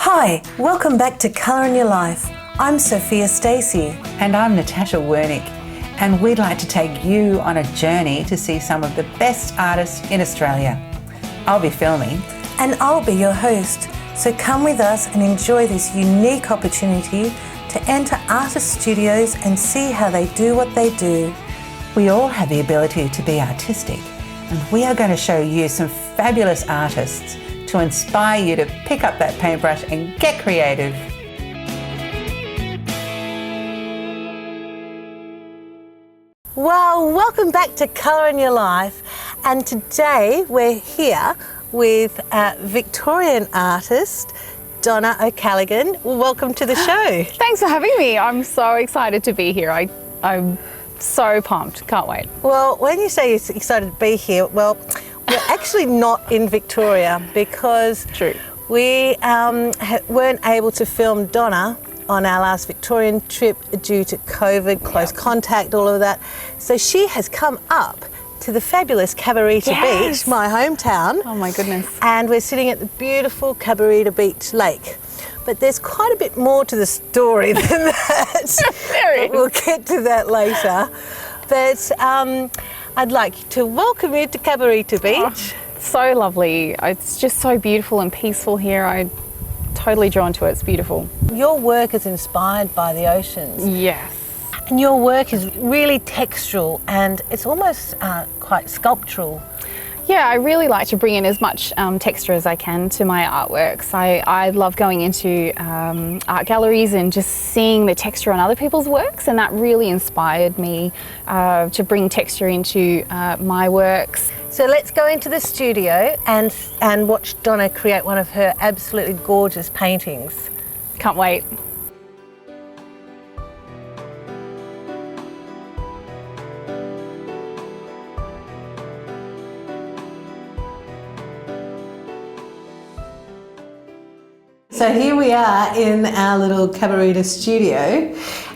Hi, welcome back to Colour in Your Life. I'm Sophia Stacey. And I'm Natasha Wernick, and we'd like to take you on a journey to see some of the best artists in Australia. I'll be filming. And I'll be your host. So come with us and enjoy this unique opportunity to enter artist studios and see how they do what they do. We all have the ability to be artistic, and we are going to show you some fabulous artists to inspire you to pick up that paintbrush and get creative. Well, welcome back to Colour in Your Life. And today we're here with Victorian artist Donna O'Callaghan. Welcome to the show. Thanks for having me. I'm so excited to be here. I'm so pumped. Can't wait. Well, when you say you're excited to be here, well, we're actually not in Victoria because True. we weren't able to film Donna on our last Victorian trip due to COVID, close contact, all of that. So she has come up to the fabulous Cabarita Yes. Beach, my hometown. Oh my goodness. And we're sitting at the beautiful Cabarita Beach Lake. But there's quite a bit more to the story than that. There is. But we'll get to that later. But I'd like to welcome you to Cabarita Beach. Oh, so lovely. It's just so beautiful and peaceful here. I'm totally drawn to it. It's beautiful. Your work is inspired by the oceans. Yes. And your work is really textural and it's almost quite sculptural. Yeah, I really like to bring in as much texture as I can to my artworks. I love going into art galleries and just seeing the texture on other people's works, and that really inspired me to bring texture into my works. So let's go into the studio and watch Donna create one of her absolutely gorgeous paintings. Can't wait. So here we are in our little Cabarita studio,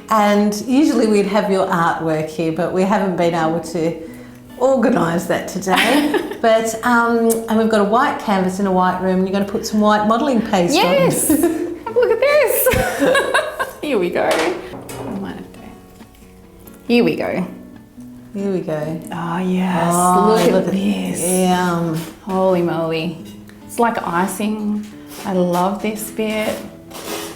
and usually we'd have your artwork here, but we haven't been able to organise that today. But and we've got a white canvas in a white room, and you're going to put some white modelling paste on. Yes! Have a look at this! Here we go. Here we go. Here we go. Oh yes, Oh, look at this. Yum. Holy moly. It's like icing. I love this bit.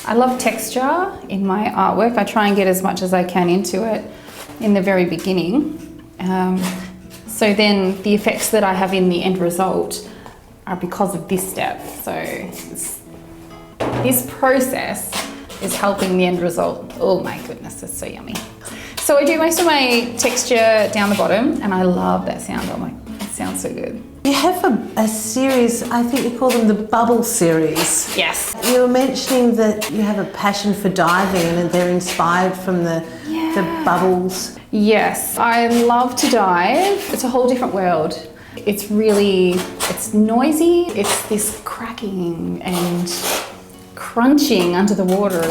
I love texture in my artwork. I try and get as much as I can into it in the very beginning. So then the effects that I have in the end result are because of this step. So this process is helping the end result. Oh my goodness, it's so yummy. So I do most of my texture down the bottom, and I love that sound. Oh my, it sounds so good. You have a series, I think you call them the bubble series. Yes. You were mentioning that you have a passion for diving and they're inspired from the bubbles. Yes, I love to dive. It's a whole different world. It's noisy. It's this cracking and crunching under the water.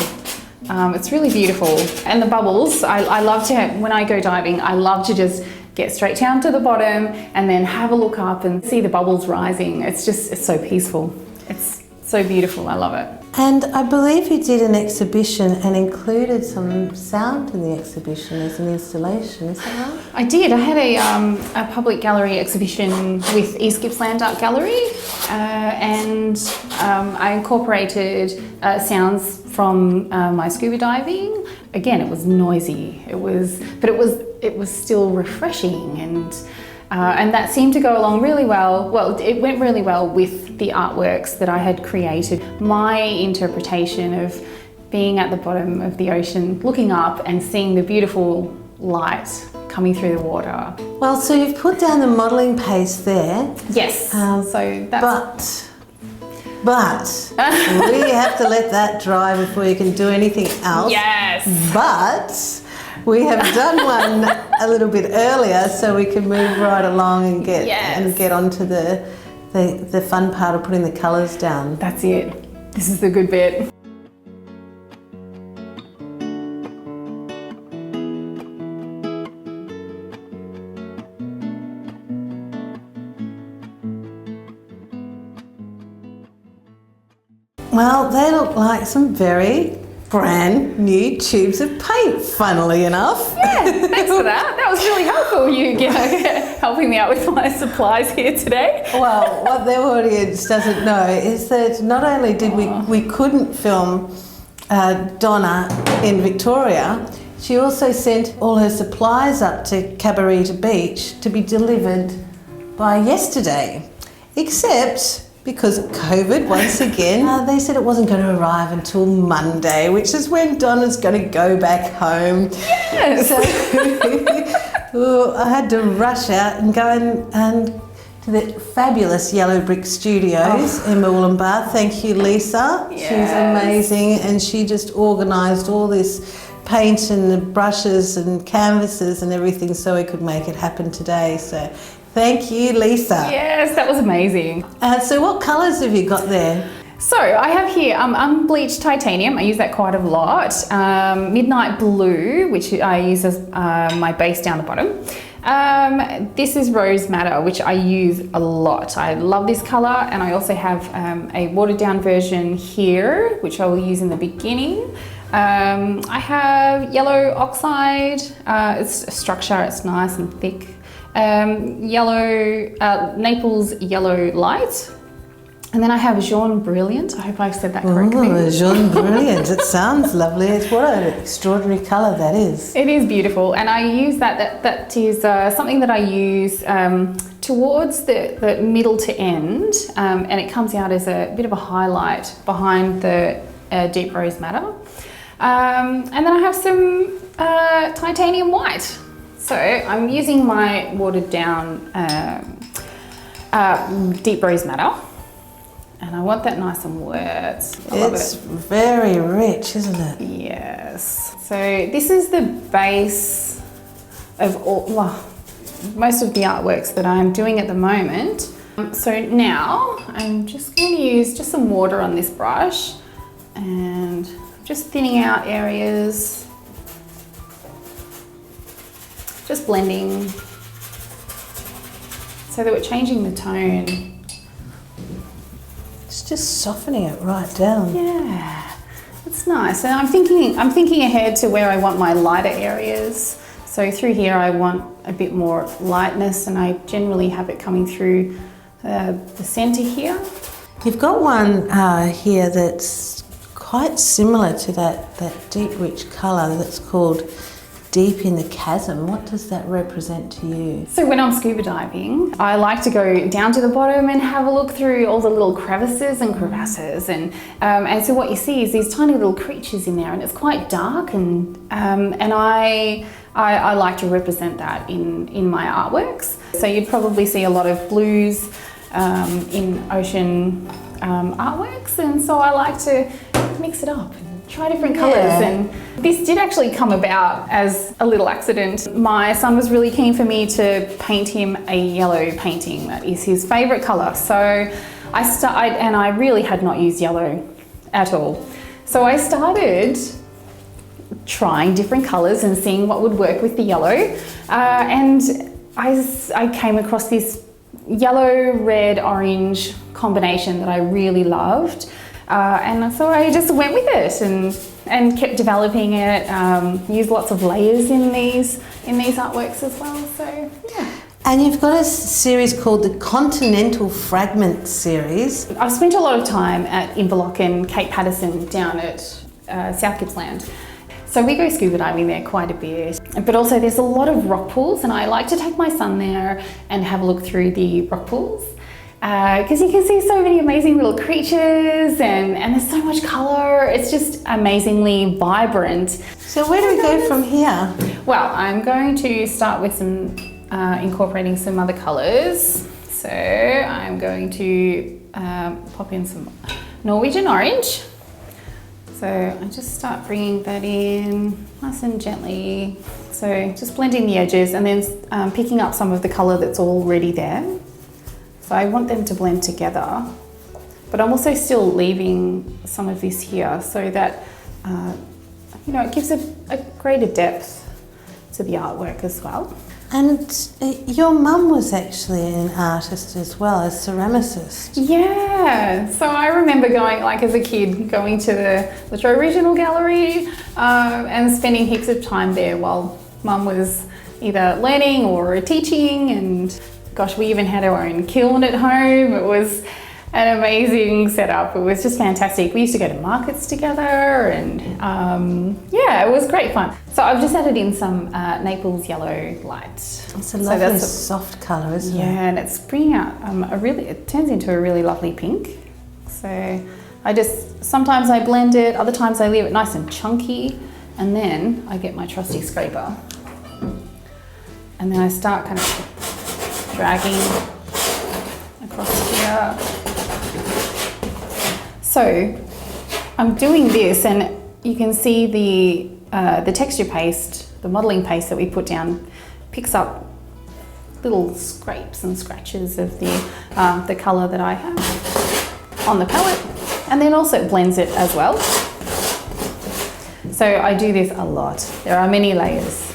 It's really beautiful. And the bubbles, I love to, when I go diving, I love to just get straight down to the bottom and then have a look up and see the bubbles rising. It's so peaceful. It's so beautiful, I love it. And I believe you did an exhibition and included some sound in the exhibition as an installation, is that right? I did. I had a public gallery exhibition with East Gippsland Art Gallery, and I incorporated sounds from my scuba diving. Again, it was noisy. But it was still refreshing, and that seemed to go along really well. Well, it went really well with the artworks that I had created. My interpretation of being at the bottom of the ocean, looking up and seeing the beautiful light coming through the water. Well, so you've put down the modelling paste there. Yes. So that's. But we have to let that dry before you can do anything else. Yes. But we have done one a little bit earlier, so we can move right along and get onto the fun part of putting the colours down. That's it. This is the good bit. Well, they look like some very brand new tubes of paint, funnily enough. Yeah, thanks for that. That was really helpful, helping me out with my supplies here today. Well, what the audience doesn't know is that not only did we couldn't film Donna in Victoria, she also sent all her supplies up to Cabarita Beach to be delivered by yesterday. Except because of COVID, once again, they said it wasn't going to arrive until Monday, which is when Donna's going to go back home. Yes. So I had to rush out and go and to the fabulous Yellow Brick Studios in Murwillumbah. Thank you, Lisa. Yes. She's amazing, and she just organised all this paint and the brushes and canvases and everything so we could make it happen today. So thank you, Lisa. Yes, that was amazing. So what colours have you got there? So I have here unbleached titanium. I use that quite a lot. Midnight blue, which I use as my base down the bottom. This is rose madder, which I use a lot. I love this colour, and I also have a watered down version here, which I will use in the beginning. I have yellow oxide. It's a structure, it's nice and thick. Naples yellow light. And then I have Jaune Brilliant. I hope I've said that correctly. Oh, Jaune Brilliant. It sounds lovely. It's what an extraordinary colour that is. It is beautiful, and I use that is something that I use towards the middle to end, and it comes out as a bit of a highlight behind the deep rose madder. And then I have some titanium white. So I'm using my watered down deep rose madder. And I want that nice and wet. It's very rich, isn't it? Yes. So this is the base of most of the artworks that I'm doing at the moment. So now I'm just going to use just some water on this brush and just thinning out areas. Just blending so that we're changing the tone. It's just softening it right down. Yeah, it's nice. And I'm thinking ahead to where I want my lighter areas. So through here I want a bit more lightness, and I generally have it coming through the centre here. You've got one here that's quite similar to that deep rich colour that's called Deep in the Chasm. What does that represent to you? So when I'm scuba diving, I like to go down to the bottom and have a look through all the little crevices and crevasses, and so what you see is these tiny little creatures in there, and it's quite dark, and I like to represent that in my artworks. So you'd probably see a lot of blues in ocean artworks, and so I like to mix it up. Try different colours, and this did actually come about as a little accident. My son was really keen for me to paint him a yellow painting. That is his favourite colour. So I really had not used yellow at all. So I started trying different colours and seeing what would work with the yellow, and I came across this yellow, red, orange combination that I really loved. And so I just went with it and kept developing it. Used lots of layers in these artworks as well. So yeah. And you've got a series called the Continental Fragment series. I've spent a lot of time at Inverloch and Cape Patterson down at South Gippsland. So we go scuba diving there quite a bit. But also there's a lot of rock pools, and I like to take my son there and have a look through the rock pools. Because you can see so many amazing little creatures, and there's so much colour. It's just amazingly vibrant. So where do we go from here? Well, I'm going to start with some incorporating some other colours. So I'm going to pop in some Norwegian orange. So I just start bringing that in nice and gently. So just blending the edges, and then picking up some of the colour that's already there. So I want them to blend together, but I'm also still leaving some of this here so that, it gives a greater depth to the artwork as well. And your mum was actually an artist as well, a ceramicist. Yeah, so I remember going, like as a kid, going to the Latrobe Regional Gallery and spending heaps of time there while Mum was either learning or teaching, and gosh, we even had our own kiln at home. It was an amazing setup. It was just fantastic. We used to go to markets together, and yeah, it was great fun. So I've just added in some Naples yellow light. It's a lovely soft colour, isn't it? Yeah, and it's bringing out it turns into a really lovely pink. So sometimes I blend it, other times I leave it nice and chunky, and then I get my trusty scraper. And then I start kind of dragging across here. So I'm doing this, and you can see the texture paste, the modelling paste that we put down, picks up little scrapes and scratches of the colour that I have on the palette, and then also blends it as well. So I do this a lot. There are many layers.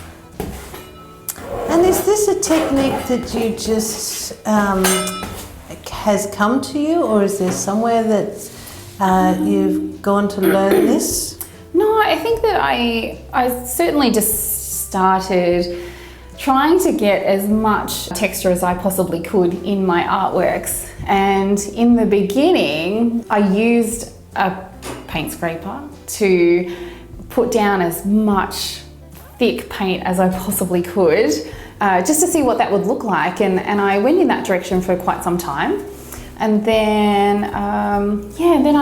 And is this a technique that you just has come to you, or is there somewhere that you've gone to learn this? No, I think that I certainly just started trying to get as much texture as I possibly could in my artworks. And in the beginning, I used a paint scraper to put down as much thick paint as I possibly could, just to see what that would look like. And I went in that direction for quite some time. And then, then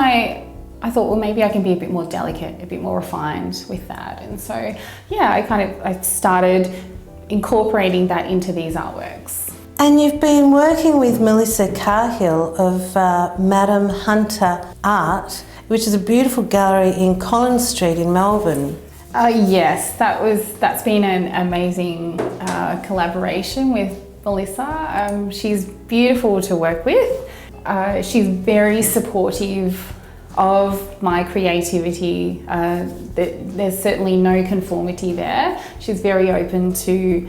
I thought, well, maybe I can be a bit more delicate, a bit more refined with that. And so, yeah, I started incorporating that into these artworks. And you've been working with Melissa Cahill of Madam Hunter Art, which is a beautiful gallery in Collins Street in Melbourne. Yes, that's been an amazing collaboration with Melissa. She's beautiful to work with. She's very supportive of my creativity. There's certainly no conformity there. She's very open to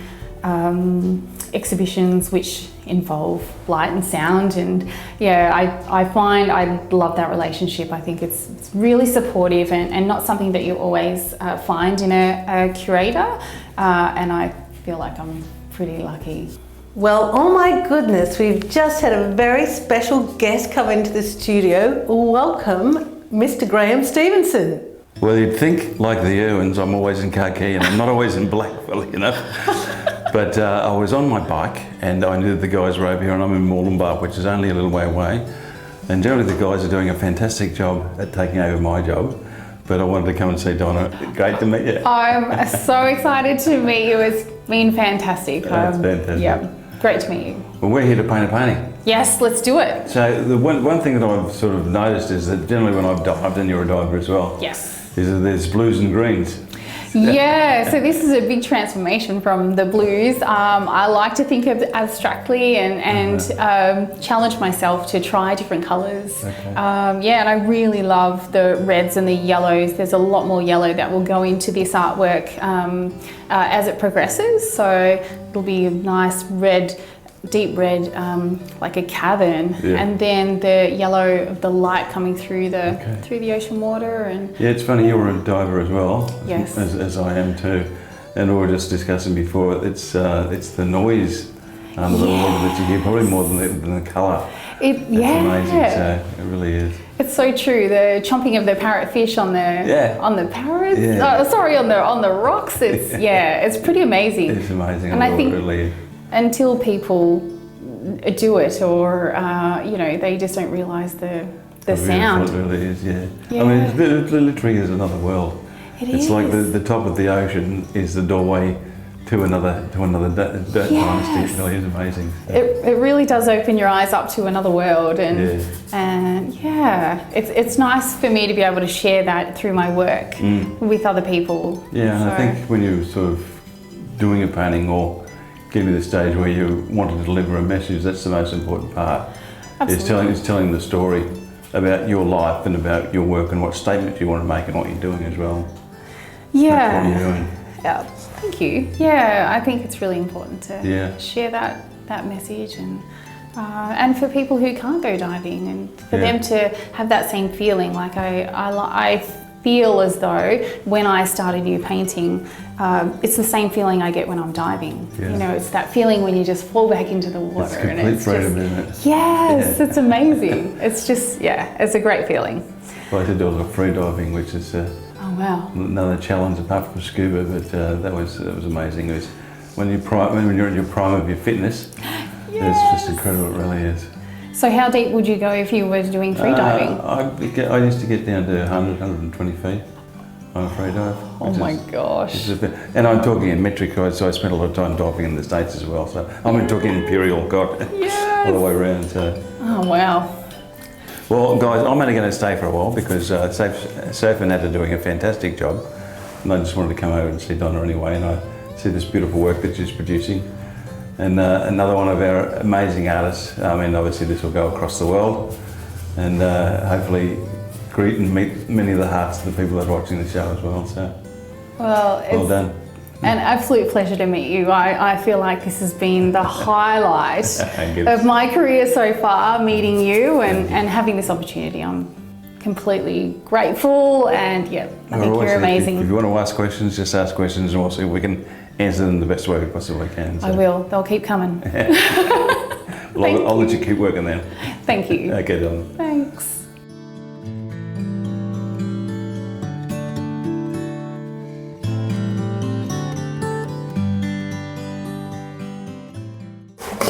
exhibitions which involve light and sound, and yeah, I find I love that relationship. I think it's really supportive and not something that you always find in a curator, and I feel like I'm pretty lucky. Well, oh my goodness, we've just had a very special guest come into the studio. Welcome, Mr. Graeme Stevenson. Well, you'd think, like the Irwins, I'm always in khaki and I'm not always in black, well, you know. But I was on my bike and I knew the guys were over here, and I'm in Moreland, which is only a little way away. And generally the guys are doing a fantastic job at taking over my job. But I wanted to come and see Donna. Great to meet you. I'm so excited to meet you. It's been fantastic. That's fantastic. Yeah, great to meet you. Well, we're here to paint a painting. Yes, let's do it. So the one thing that I've sort of noticed is that generally when I've dived, and you're a diver as well, yes, is that there's blues and greens. Yeah, so this is a big transformation from the blues. I like to think of abstractly and challenge myself to try different colours. Okay. Yeah, and I really love the reds and the yellows. There's a lot more yellow that will go into this artwork as it progresses. So it'll be a nice red, deep red, like a cavern, and then the yellow of the light coming through the ocean water. And yeah, it's funny, you're a diver as well, yes, as I am too. And we were just discussing before, it's the noise under the water that you hear, probably more than the colour. It's amazing, so it really is. It's so true. The chomping of the parrotfish on the parrots. Yeah. On the rocks. It's it's pretty amazing. It's amazing. And I think really, until people do it, or they just don't realise the sound. It really is, yeah. I mean, it literally is another world. It's like the top of the ocean is the doorway to another dirt dynasty. It really is amazing. So. It really does open your eyes up to another world, and it's nice for me to be able to share that through my work with other people. Yeah, and I think when you're sort of doing a painting or getting to the stage where you want to deliver a message, that's the most important part. Absolutely. It's telling the story about your life and about your work and what statements you want to make and what you're doing as well. Yeah. That's what you're doing. Yeah, thank you. Yeah, I think it's really important to Yeah. share that message and for people who can't go diving and for Yeah. them to have that same feeling. Like I feel as though when I started you painting, it's the same feeling I get when I'm diving. Yeah. You know, it's that feeling when you just fall back into the water. It's complete freedom, isn't it? Yes, Yeah. it's amazing. It's just, yeah, it's a great feeling. I like to do a lot of free diving, which is Oh wow. another challenge apart from scuba, but that was amazing. It was when you're in your prime of your fitness, it's just incredible. It really is. So how deep would you go if you were doing free diving? I used to get down to 100, 120 feet on a free dive. Oh my gosh. And I'm talking in metric, so I spent a lot of time diving in the States as well. So I'm talking imperial, God, all the way around. So. Oh wow. Well, guys, I'm only going to stay for a while because Sophia and Nat are doing a fantastic job. And I just wanted to come over and see Donna anyway, and I see this beautiful work that she's producing. And another one of our amazing artists. I mean, obviously this will go across the world and hopefully greet and meet many of the hearts of the people that are watching the show as well. So, Well, well done. An absolute pleasure to meet you. I feel like this has been the highlight of my career so far, meeting you and having this opportunity. I'm completely grateful and yeah, I think you're amazing. If you want to ask questions, just ask questions and we'll see if we can answer them the best way we possibly can. So. I will. They'll keep coming. Well, I'll let you keep working then. Thank you. Okay, Donna. Thanks.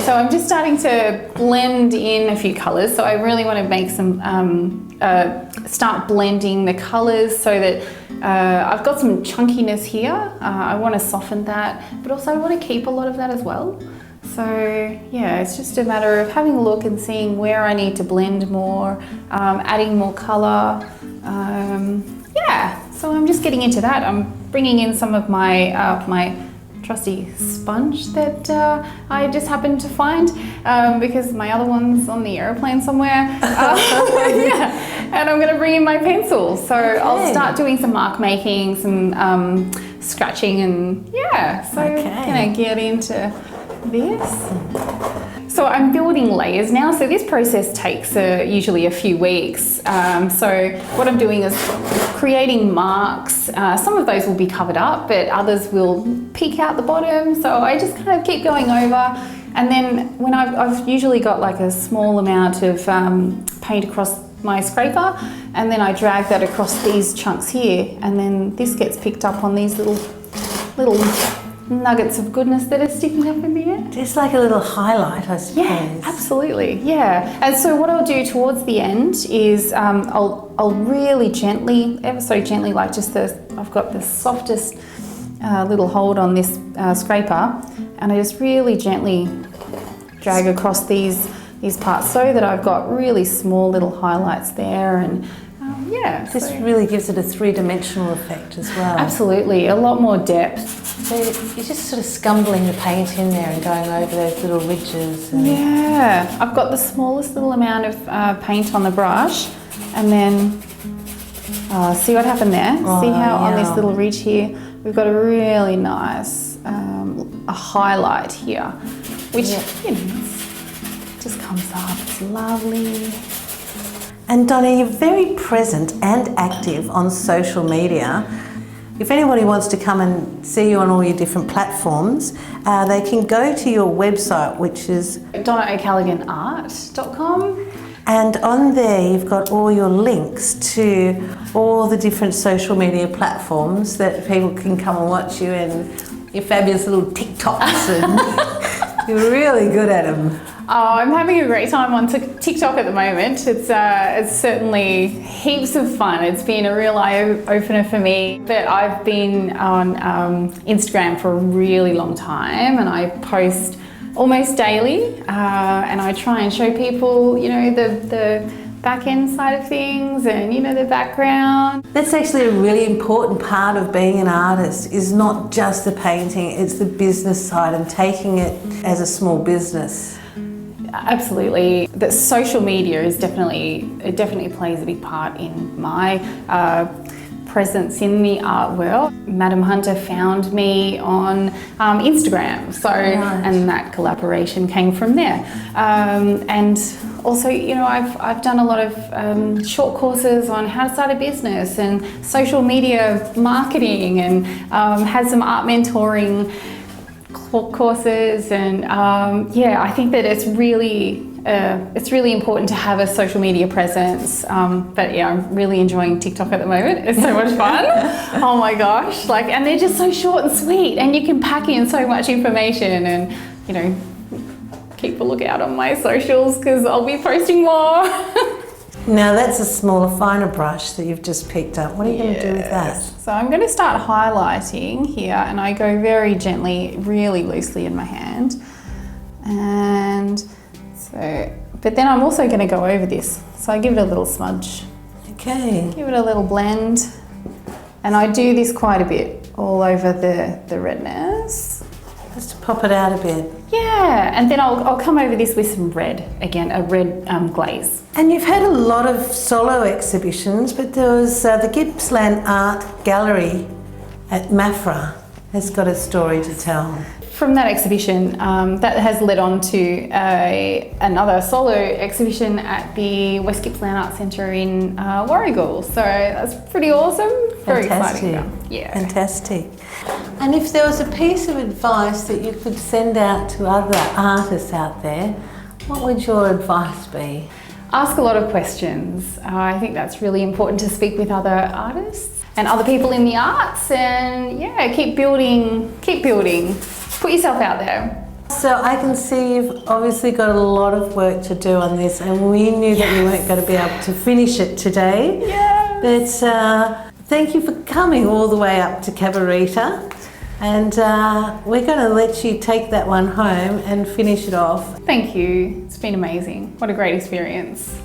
So I'm just starting to blend in a few colours. So I really want to make some, start blending the colours so that I've got some chunkiness here. I want to soften that, but also I want to keep a lot of that as well. So yeah, it's just a matter of having a look and seeing where I need to blend more, adding more colour. Yeah, so I'm just getting into that. I'm bringing in some of my trusty sponge that I just happened to find because my other one's on the aeroplane somewhere. Yeah. And I'm going to bring in my pencil. So I'll start doing some mark making, some scratching, and yeah, so I'm going to get into this. So I'm building layers now. So this process takes usually a few weeks. So what I'm doing is creating marks. Some of those will be covered up, but others will peek out the bottom. So I just kind of keep going over. And then when I've usually got like a small amount of paint across my scraper, and then I drag that across these chunks here. And then this gets picked up on these little nuggets of goodness that are sticking up in the end. Just like a little highlight, I suppose. Yeah, absolutely, yeah. And so what I'll do towards the end is I'll really gently, ever so gently, like just I've got the softest little hold on this scraper, and I just really gently drag across these parts so that I've got really small little highlights there, and yeah. This really gives it a three-dimensional effect as well. Absolutely, a lot more depth. So you're just sort of scumbling the paint in there and going over those little ridges. And yeah, I've got the smallest little amount of paint on the brush, and then see what happened there? Oh, see how on this little ridge here, we've got a really nice a highlight here, which you know, just comes up, it's lovely. And Donna, you're very present and active on social media. If anybody wants to come and see you on all your different platforms, they can go to your website, which is DonnaO'CallaghanArt.com. And on there you've got all your links to all the different social media platforms that people can come and watch you and your fabulous little TikToks, and you're really good at them. Oh, I'm having a great time on TikTok at the moment. It's certainly heaps of fun. It's been a real eye-opener for me. But I've been on Instagram for a really long time, and I post almost daily, and I try and show people, you know, the back end side of things and, you know, the background. That's actually a really important part of being an artist, is not just the painting, it's the business side and taking it as a small business. Absolutely. The social media is definitely plays a big part in my presence in the art world. Madam Hunter found me on Instagram, so and that collaboration came from there. And also, you know, I've done a lot of short courses on how to start a business and social media marketing, and had some art mentoring courses, and yeah, I think that it's really important to have a social media presence. But yeah, I'm really enjoying TikTok at the moment. It's so much fun. Oh my gosh, like, and they're just so short and sweet, and you can pack in so much information, and you know, keep a lookout on my socials because I'll be posting more. Now that's a smaller, finer brush that you've just picked up. What are you going to do with that? So I'm going to start highlighting here, and I go very gently, really loosely in my hand. And so, but then I'm also going to go over this. So I give it a little smudge. Okay. Give it a little blend. And I do this quite a bit all over the redness. Just to pop it out a bit. Yeah, and then I'll come over this with some red, again, a red glaze. And you've had a lot of solo exhibitions, but there was the Gippsland Art Gallery at Mafra has got a story to tell. From that exhibition, that has led on to another solo exhibition at the West Gippsland Art Centre in Warragul. So that's pretty awesome. Very exciting. Yeah. Fantastic. And if there was a piece of advice that you could send out to other artists out there, what would your advice be? Ask a lot of questions. I think that's really important to speak with other artists and other people in the arts, and yeah, keep building. Put yourself out there. So I can see you've obviously got a lot of work to do on this, and we knew that you weren't going to be able to finish it today. Yeah. But thank you for coming all the way up to Cabarita, and we're going to let you take that one home and finish it off. Thank you. It's been amazing. What a great experience.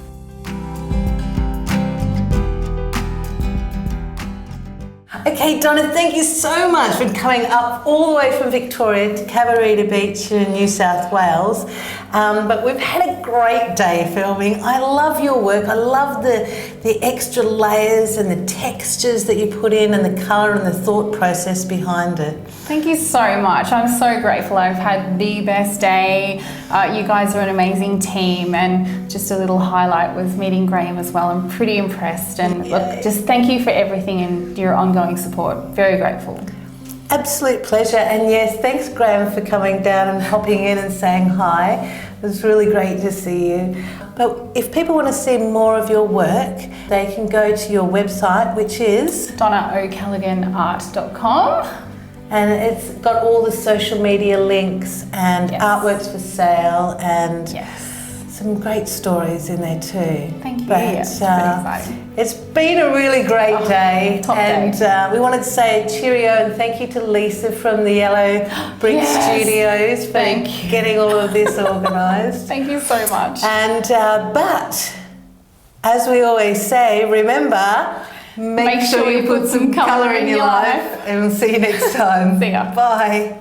Okay, Donna, thank you so much for coming up all the way from Victoria to Cabarita Beach in New South Wales. But we've had a great day filming. I love your work. I love the extra layers and the textures that you put in, and the colour and the thought process behind it. Thank you so much. I'm so grateful. I've had the best day. You guys are an amazing team, and just a little highlight was meeting Graeme as well. I'm pretty impressed, and look, just thank you for everything and your ongoing support. Very grateful. Absolute pleasure, and yes, thanks Graeme for coming down and popping in and saying hi. It was really great to see you. But if people want to see more of your work, they can go to your website, which is DonnaO'CallaghanArt.com. and it's got all the social media links and Yes. artworks for sale, and Yes. some great stories in there too. Thank you. But, Yeah, it's pretty exciting. it's been a really great day, top and day. we wanted to say cheerio and thank you to Lisa from the Yellow Brick Yes. Studios for Thank you. getting all of this organised. Thank you so much. And but as we always say, remember, make sure you put some colour in your life, and we'll see you next time. See ya. Bye.